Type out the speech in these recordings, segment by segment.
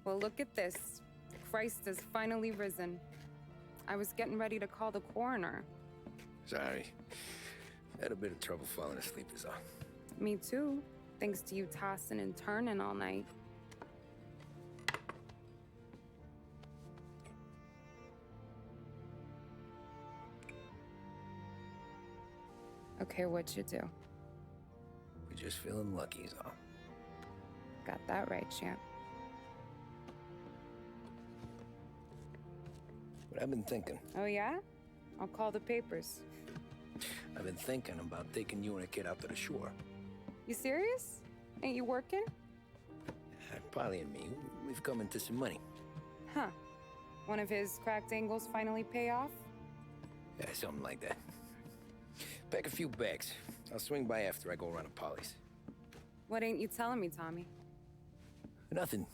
Well, look at this. Christ has finally risen. I was getting ready to call the coroner. Sorry. Had a bit of trouble falling asleep is all. Me too, thanks to you tossing and turning all night. Okay, what'd you do? We're just feeling lucky is all. Got that right, champ. But I've been thinking. Oh yeah? I'll call the papers. I've been thinking about taking you and a kid out to the shore. You serious? Ain't you working? Polly and me, we've come into some money. Huh. One of his cracked angles finally pay off? Yeah, something like that. Pack a few bags. I'll swing by after I go around to Polly's. What ain't you telling me, Tommy? Nothing.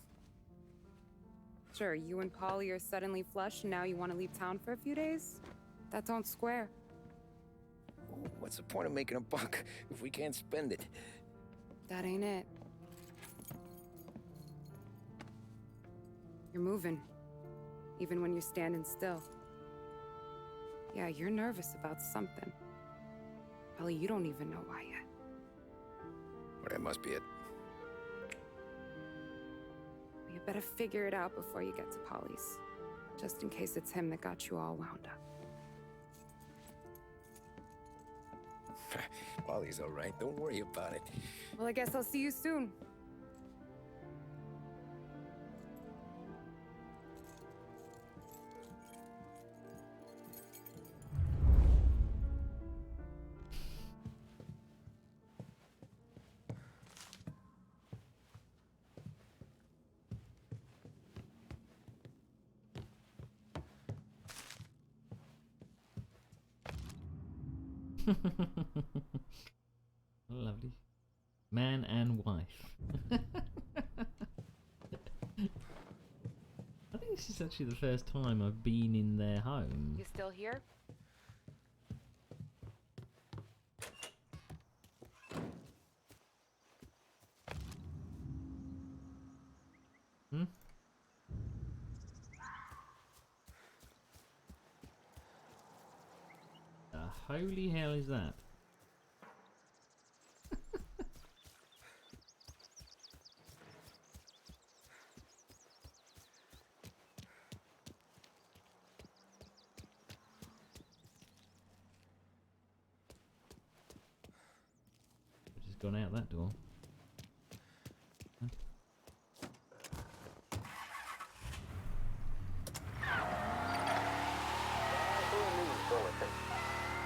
Sure, you and Polly are suddenly flush and now you want to leave town for a few days? That don't square. What's the point of making a buck if we can't spend it? That ain't it. You're moving, even when you're standing still. Yeah, you're nervous about something. Probably you don't even know why yet. Well, that must be it. Well, you better figure it out before you get to Polly's, just in case it's him that got you all wound up. Polly's all right. Don't worry about it. Well, I guess I'll see you soon. Lovely. Man and wife. I think this is actually the first time I've been in their home. You still here? Hmm? The holy hell is that? Just gone out that door. Huh?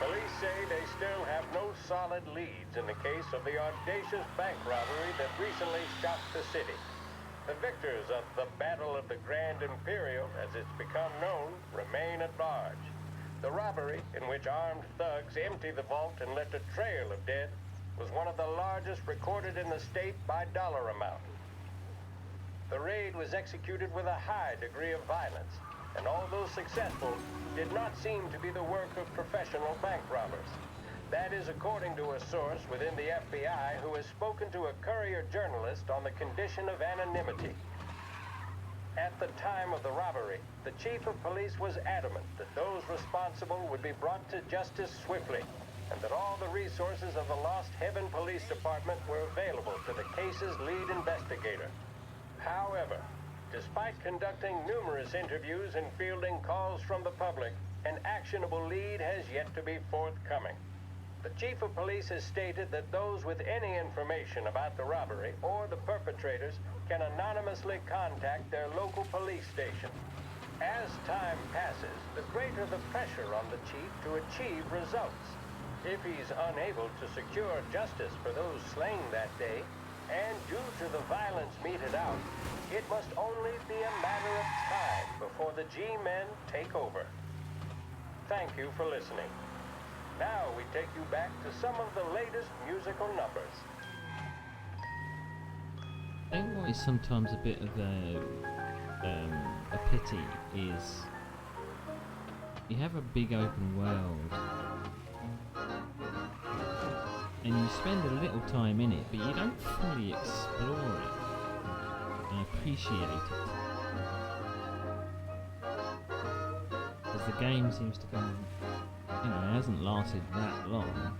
Police say they still have no solid leads in the case of the audacious bank robbery that recently shocked the city. The victors of the Battle of the Grand Imperial, as it's become known, remain at large. The robbery, in which armed thugs emptied the vault and left a trail of dead, was one of the largest recorded in the state by dollar amount. The raid was executed with a high degree of violence, and although successful, did not seem to be the work of professional bank robbers. That is according to a source within the FBI who has spoken to a Courier journalist on the condition of anonymity. At the time of the robbery, the chief of police was adamant that those responsible would be brought to justice swiftly, and that all the resources of the Lost Heaven Police Department were available to the case's lead investigator. However, despite conducting numerous interviews and fielding calls from the public, an actionable lead has yet to be forthcoming. The chief of police has stated that those with any information about the robbery or the perpetrators can anonymously contact their local police station. As time passes, the greater the pressure on the chief to achieve results. If he's unable to secure justice for those slain that day, and due to the violence meted out, it must only be a matter of time before the G-men take over. Thank you for listening. Now we take you back to some of the latest musical numbers. I think what is sometimes a bit of a pity is you have a big open world and you spend a little time in it, but you don't fully explore it and appreciate it. Because the game seems to come, you know, it hasn't lasted that long.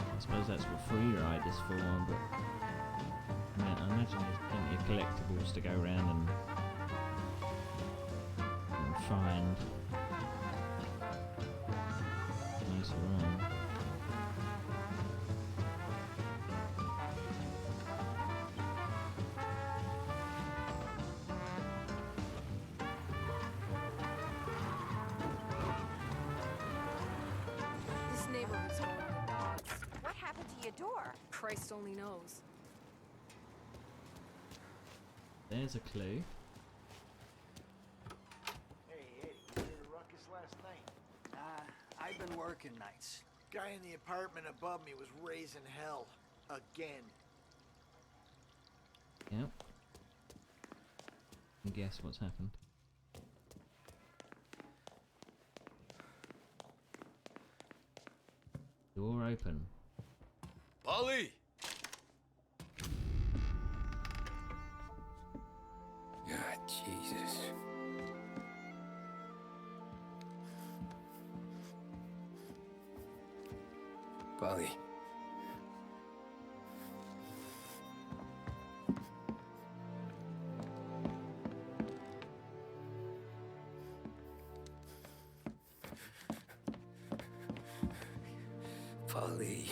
I suppose that's what free ride is for, but I imagine there's plenty of collectibles to go around and find. Nice run. This neighborhood's full of dogs. What happened to your door? Christ only knows. There's a clue. Hey, Eddie, you heard a ruckus last night? I've been working nights. Guy in the apartment above me was raising hell. Again. Yep. And guess what's happened? Door open. Polly! God, Jesus. Polly. Polly.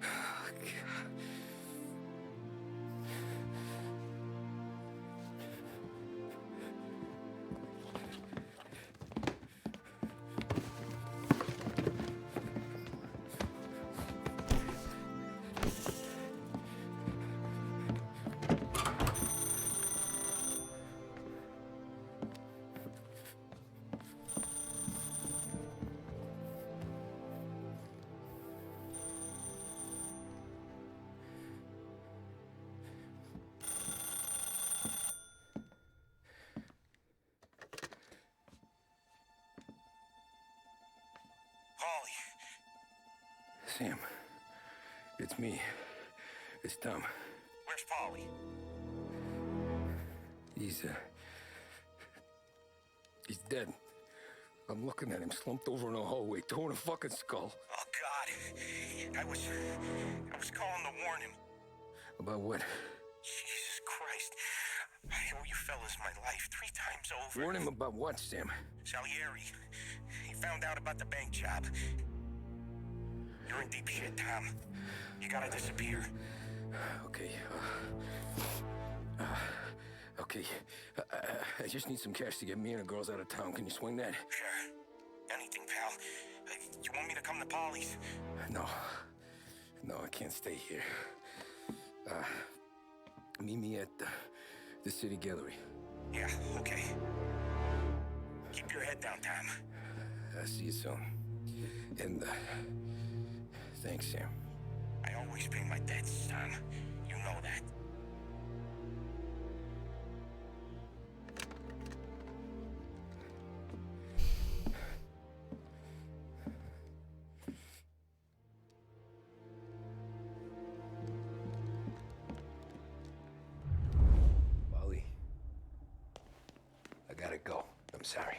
Oh, God. Sam, it's me. It's Tom. Where's Polly? He's dead. I'm looking at him slumped over in a hallway, torn a fucking skull. Oh, God. I was calling to warn him. About what? Jesus Christ. I owe you fellas my life 3 times over. Warn him about what, Sam? Salieri. He found out about the bank job. You're in deep shit, Tom. You gotta disappear. Okay. Okay. I just need some cash to get me and the girls out of town. Can you swing that? Sure. Anything, pal. You want me to come to Polly's? No. No, I can't stay here. Meet me at the city gallery. Yeah, okay. Keep your head down, Tom. I'll see you soon. And, thanks, Sam. I always pay my debts, Tom. You know that. Polly, I gotta go. I'm sorry.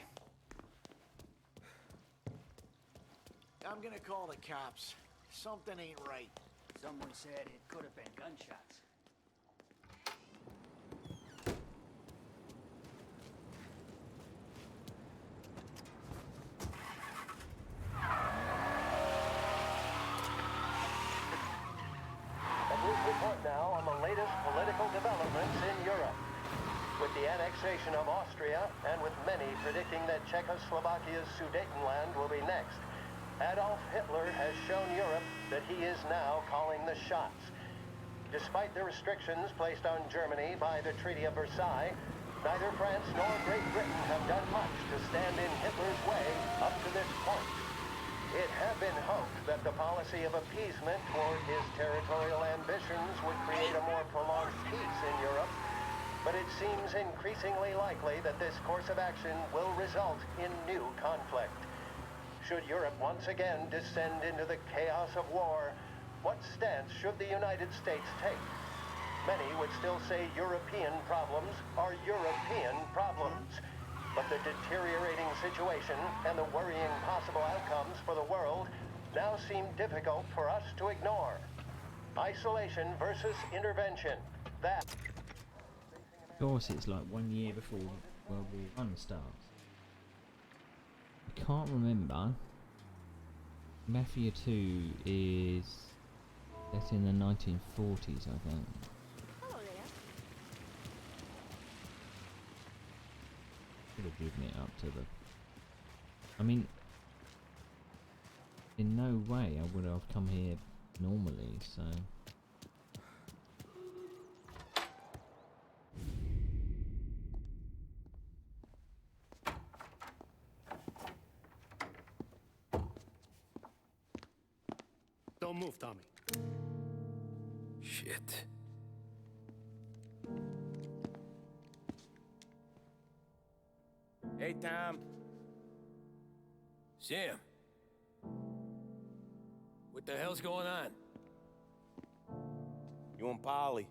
I'm gonna call the cops. Something ain't right. Someone said it could have been gunshots. A brief report now on the latest political developments in Europe. With the annexation of Austria, and with many predicting that Czechoslovakia's Sudetenland will be next, Adolf Hitler has shown Europe that he is now calling the shots. Despite the restrictions placed on Germany by the Treaty of Versailles, neither France nor Great Britain have done much to stand in Hitler's way up to this point. It had been hoped that the policy of appeasement toward his territorial ambitions would create a more prolonged peace in Europe, but it seems increasingly likely that this course of action will result in new conflict. Should Europe once again descend into the chaos of war, what stance should the United States take? Many would still say European problems are European problems. But the deteriorating situation and the worrying possible outcomes for the world now seem difficult for us to ignore. Isolation versus intervention. That... Of course, it's like 1 year before World War One starts. I can't remember. Mafia 2 is set in the 1940s, I think. Hello there. Should have driven it up to the... I mean, in no way I would have come here normally, so... Don't move, Tommy. Shit. Hey, Tom. Sam. What the hell's going on? You and Polly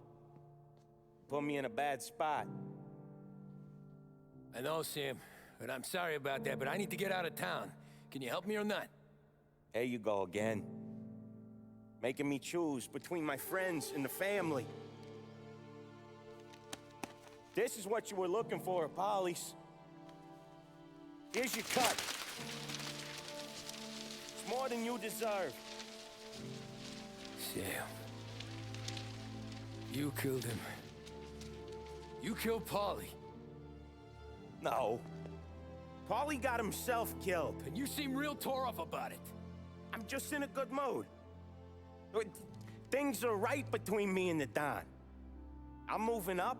put me in a bad spot. I know, Sam, and I'm sorry about that, but I need to get out of town. Can you help me or not? There you go again. Making me choose between my friends and the family. This is what you were looking for at Polly's. Here's your cut. It's more than you deserve. Sam. You killed him. You killed Paulie. No. Paulie got himself killed. And you seem real tore up about it. I'm just in a good mood. Things are right between me and the Don. I'm moving up,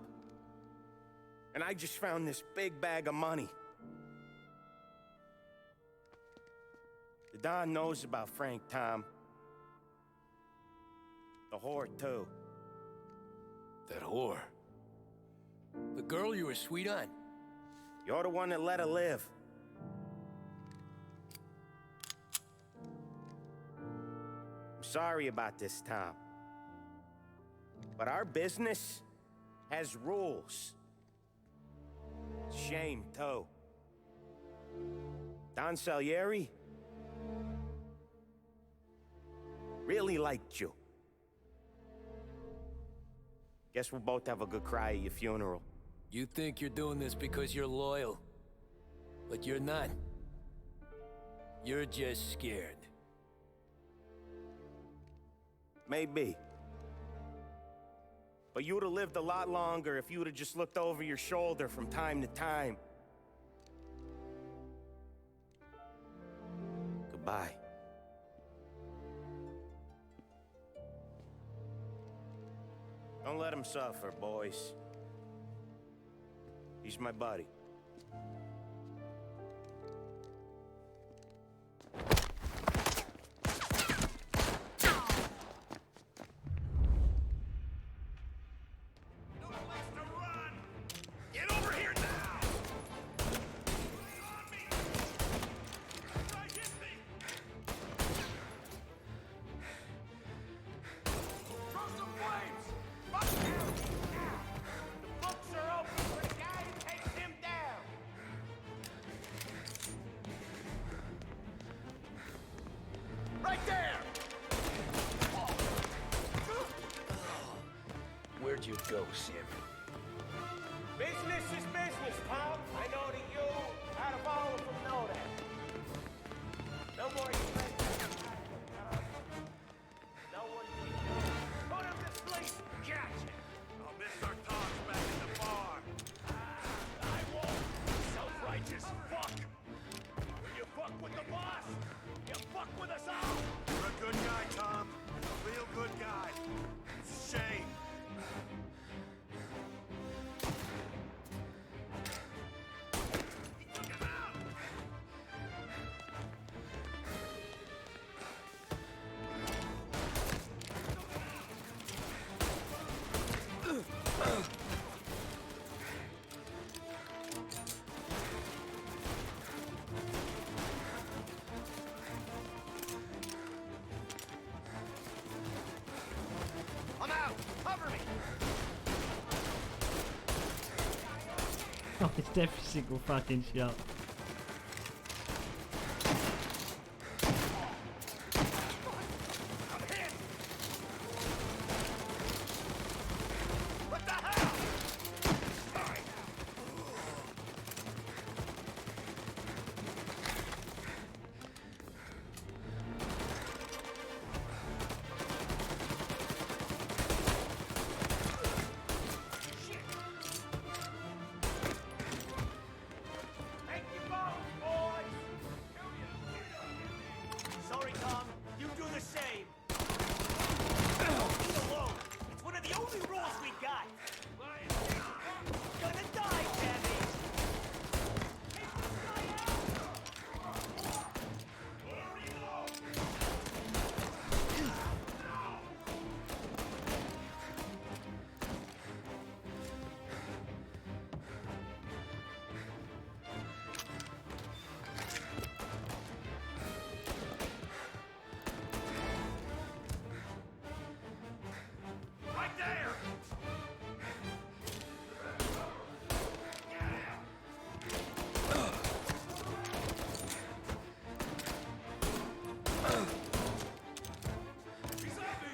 and I just found this big bag of money. The Don knows about Frank, Tom. The whore, too. That whore? The girl you were sweet on? You're the one that let her live. I'm sorry about this, Tom. But our business has rules. Shame, too. Don Salieri really liked you. Guess we'll both have a good cry at your funeral. You think you're doing this because you're loyal. But you're not. You're just scared. Maybe. But you'd have lived a lot longer if you'd have just looked over your shoulder from time to time. Goodbye. Don't let him suffer, boys. He's my buddy. Where'd you go, Sam? Business is business, Tom. I know that you, out of all of them, know that. No more no one can put him to sleep. Gotcha. I'll miss our talks back in the bar. I won't. Self-righteous fuck. When you fuck with the boss, you fuck with us all. You're a good guy, Tom. A real good guy. It's a shame. Oh, it's every single fucking shot. Sorry, Tom. You do the same. Leave alone. It's one of the only rules we got. Gonna die, Tammy. Take this guy out. Right there! He's at me!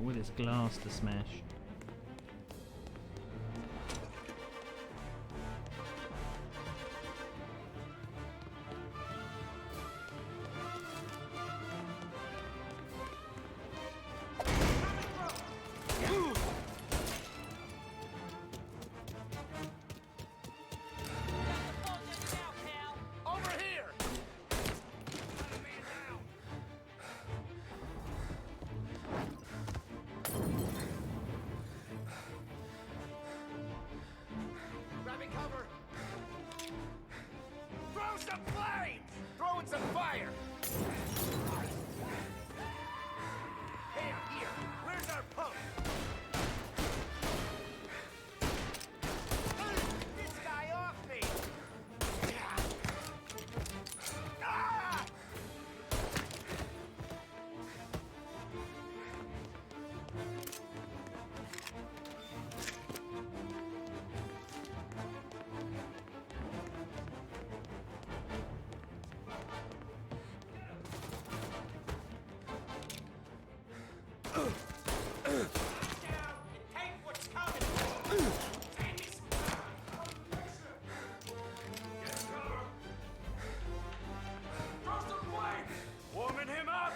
With its glass to smash. Over here! Grabbing cover! Throw some flames! Throwing some fire! Hey, I'm here! Where's our post? This guy off me! Ah! Warming him up!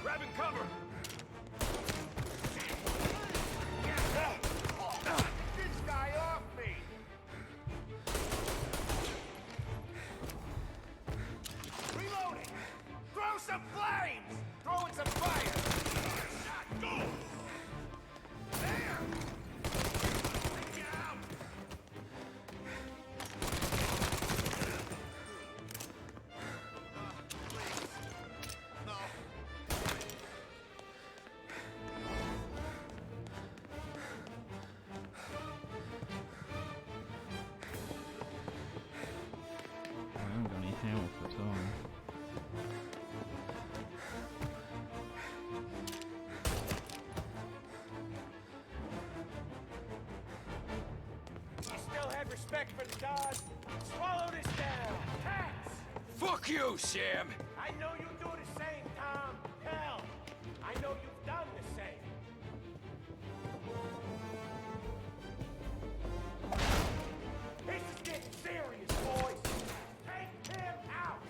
Grabbing cover! This guy off me! Reloading! Throw some flames! Throwing some fire! Go! There! Get out! No. I haven't got any health at all. You still have respect for the gods? Swallow this down! Cats! Fuck you, Sam! I know you do the same, Tom. Hell, I know you've done the same. This is getting serious, boys. Take him out.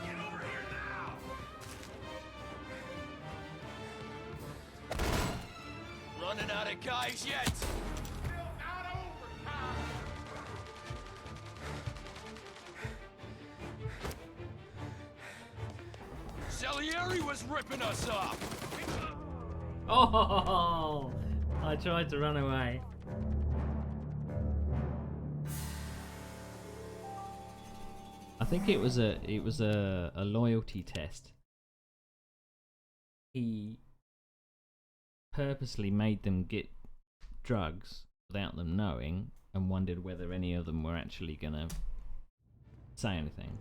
Get over here now. Running out of guys yet? Still not over, Tom. Salieri was ripping us off. Oh, I tried to run away. I think it was a loyalty test. He purposely made them get drugs without them knowing and wondered whether any of them were actually gonna say anything.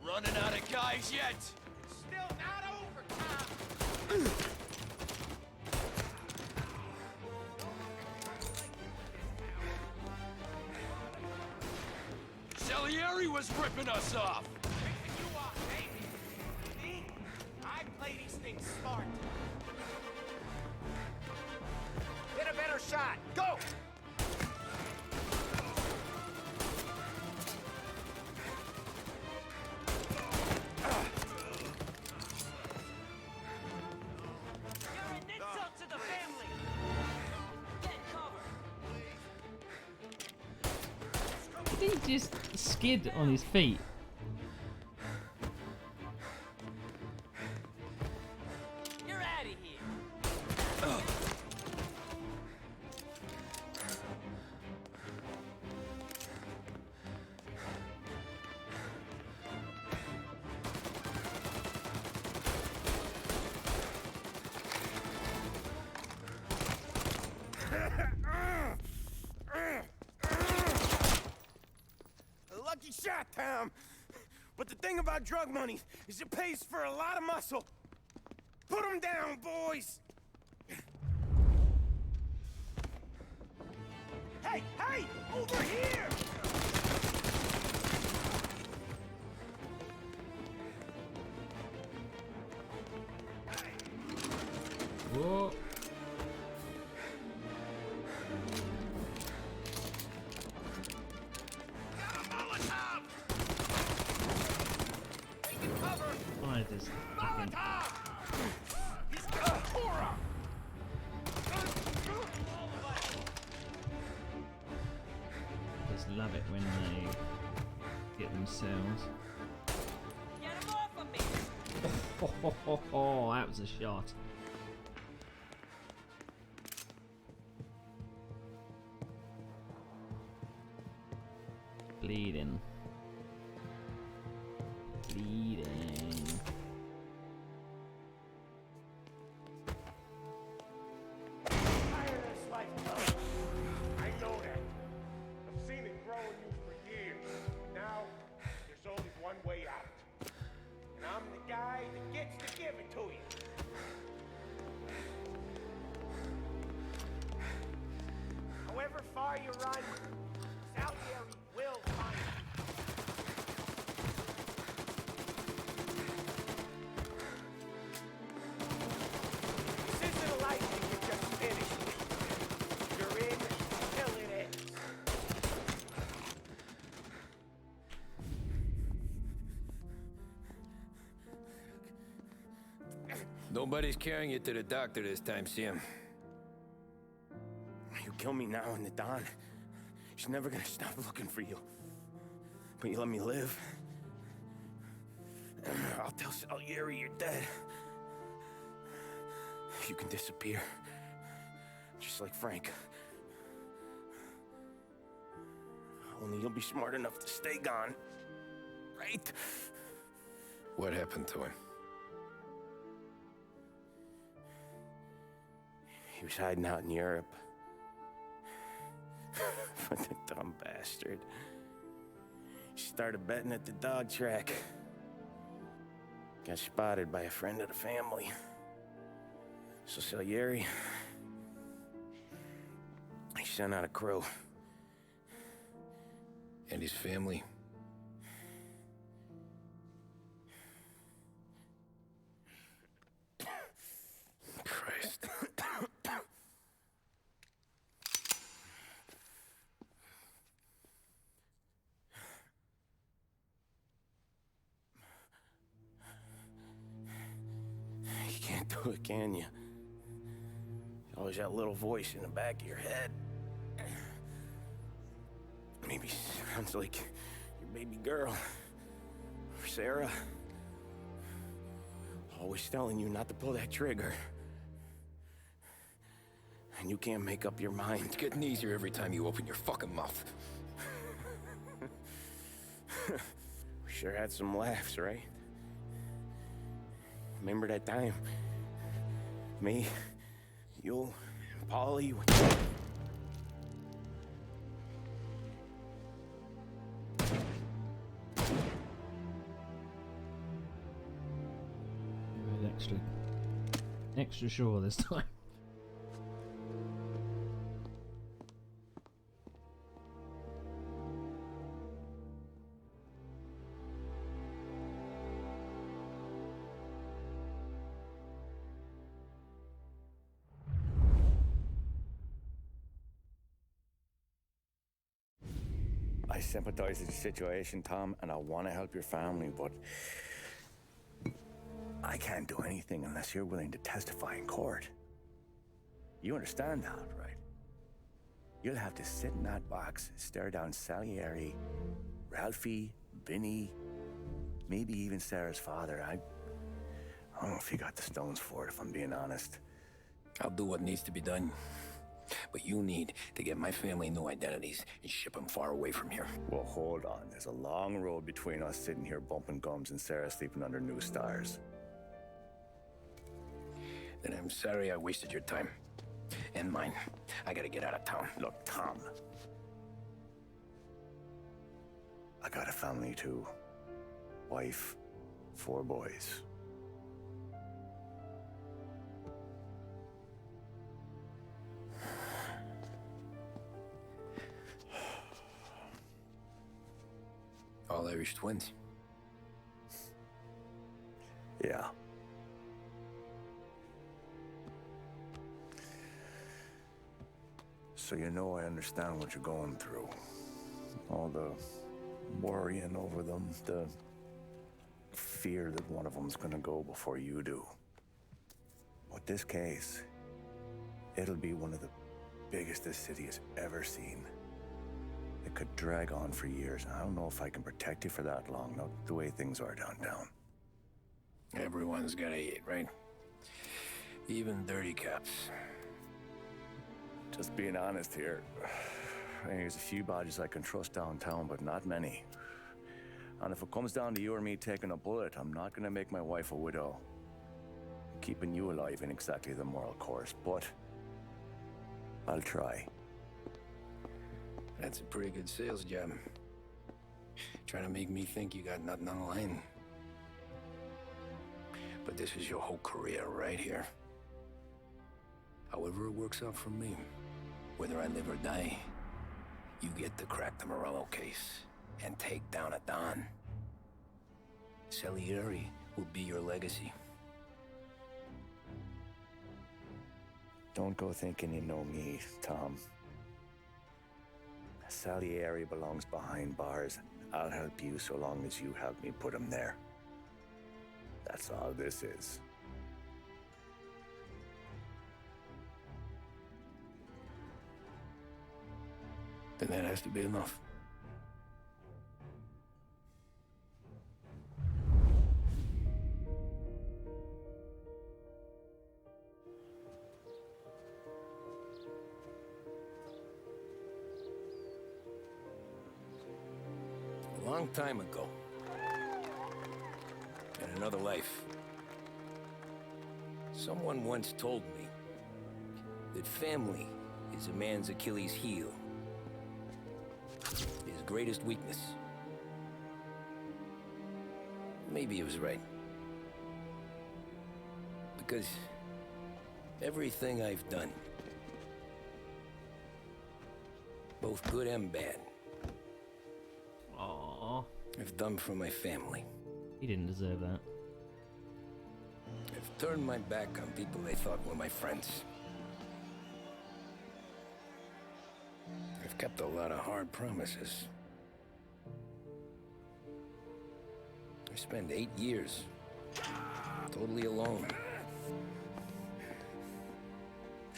Running out of guys yet? Still not over, Tom. Salieri was ripping us off. Picking you up, baby. See? I play these things smart. Get a better shot. Go! You're an insult to the family! Get cover! Did he just skid on his feet? You're out of here! A lucky shot, Tom. But the thing about drug money is it pays for a lot of muscle. Put 'em down, boys. Hey, hey, over here! Whoa. Why does fucking just love it when they get themselves. Get him off of me! Oh, that was a shot. Bleeding. Bleeding. Tireless life, Tom. I know that. I've seen it grow in you for years. Now, there's only one way out. And I'm the guy that gets to give it to you. However far you run, Salieri will find you. This isn't a life that you just finished. You're in till it ends. Nobody's carrying you to the doctor this time, Sam. You kill me now in the dawn. She's never gonna stop looking for you. But you let me live. I'll tell Salieri you're dead. You can disappear. Just like Frank. Only you'll be smart enough to stay gone. Right? What happened to him? He was hiding out in Europe. But the dumb bastard. He started betting at the dog track. Got spotted by a friend of the family. So Salieri, he sent out a crew. And his family? Christ. do it, can you? Always that little voice in the back of your head. Maybe sounds like your baby girl. Or Sarah. Always telling you not to pull that trigger. And you can't make up your mind. It's getting easier every time you open your fucking mouth. We sure had some laughs, right? Remember that time? Me, you, and Polly. Extra sure this time. I sympathize with the situation, Tom, and I want to help your family, but I can't do anything unless you're willing to testify in court. You understand that, right? You'll have to sit in that box, stare down Salieri, Ralphie, Vinny, maybe even Sarah's father. I don't know if you got the stones for it, if I'm being honest. I'll do what needs to be done. But you need to get my family new identities and ship them far away from here. Well, hold on. There's a long road between us sitting here bumping gums and Sarah sleeping under new stars. Then I'm sorry I wasted your time. And mine. I gotta get out of town. Look, Tom. I got a family too. Wife, 4 boys. All Irish twins. Yeah. So you know I understand what you're going through. All the worrying over them, the fear that one of them's gonna go before you do. With this case, it'll be one of the biggest this city has ever seen. It could drag on for years, and I don't know if I can protect you for that long, not the way things are downtown. Everyone's gotta eat, right? Even dirty cops. Just being honest here, there's a few bodies I can trust downtown, but not many. And if it comes down to you or me taking a bullet, I'm not gonna make my wife a widow. Keeping you alive ain't exactly the moral course, but I'll try. That's a pretty good sales job. Trying to make me think you got nothing on the line. But this is your whole career right here. However it works out for me, whether I live or die, you get to crack the Morello case and take down a Don. Salieri will be your legacy. Don't go thinking you know me, Tom. Salieri belongs behind bars. I'll help you so long as you help me put him there. That's all this is. Then that has to be enough. A long time ago, in another life, someone once told me that family is a man's Achilles heel, his greatest weakness. Maybe he was right. Because everything I've done, both good and bad, Aww. I've done for my family. He didn't deserve that. I've turned my back on people they thought were my friends. I've kept a lot of hard promises. I spent 8 years totally alone,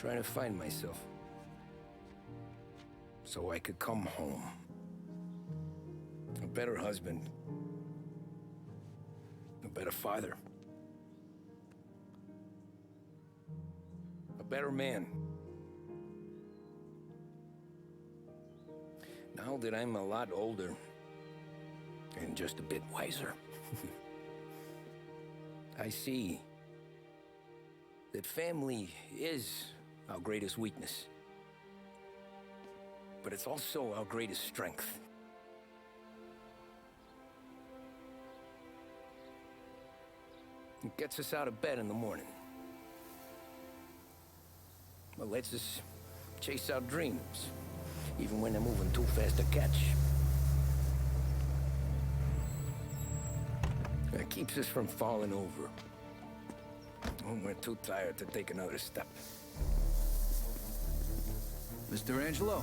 Trying to find myself. So I could come home. A better husband. A better father. A better man. Now that I'm a lot older and just a bit wiser, I see that family is our greatest weakness, but it's also our greatest strength. It gets us out of bed in the morning. It lets us chase our dreams, even when they're moving too fast to catch. It keeps us from falling over when we're too tired to take another step. Mr. Angelo.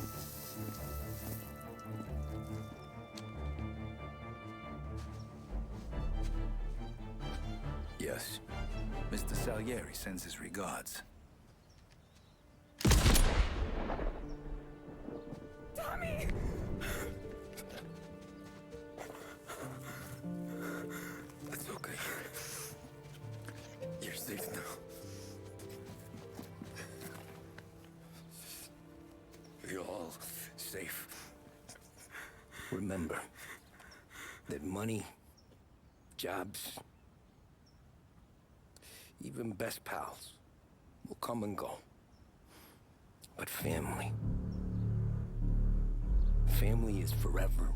Yes. Mr. Salieri sends his regards. Tommy! That's okay. You're safe now. You're all safe. Remember that money, jobs, even best pals will come and go. But family is forever.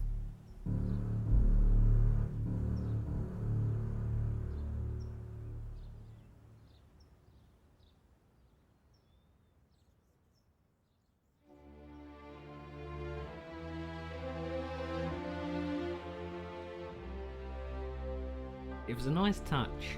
It was a nice touch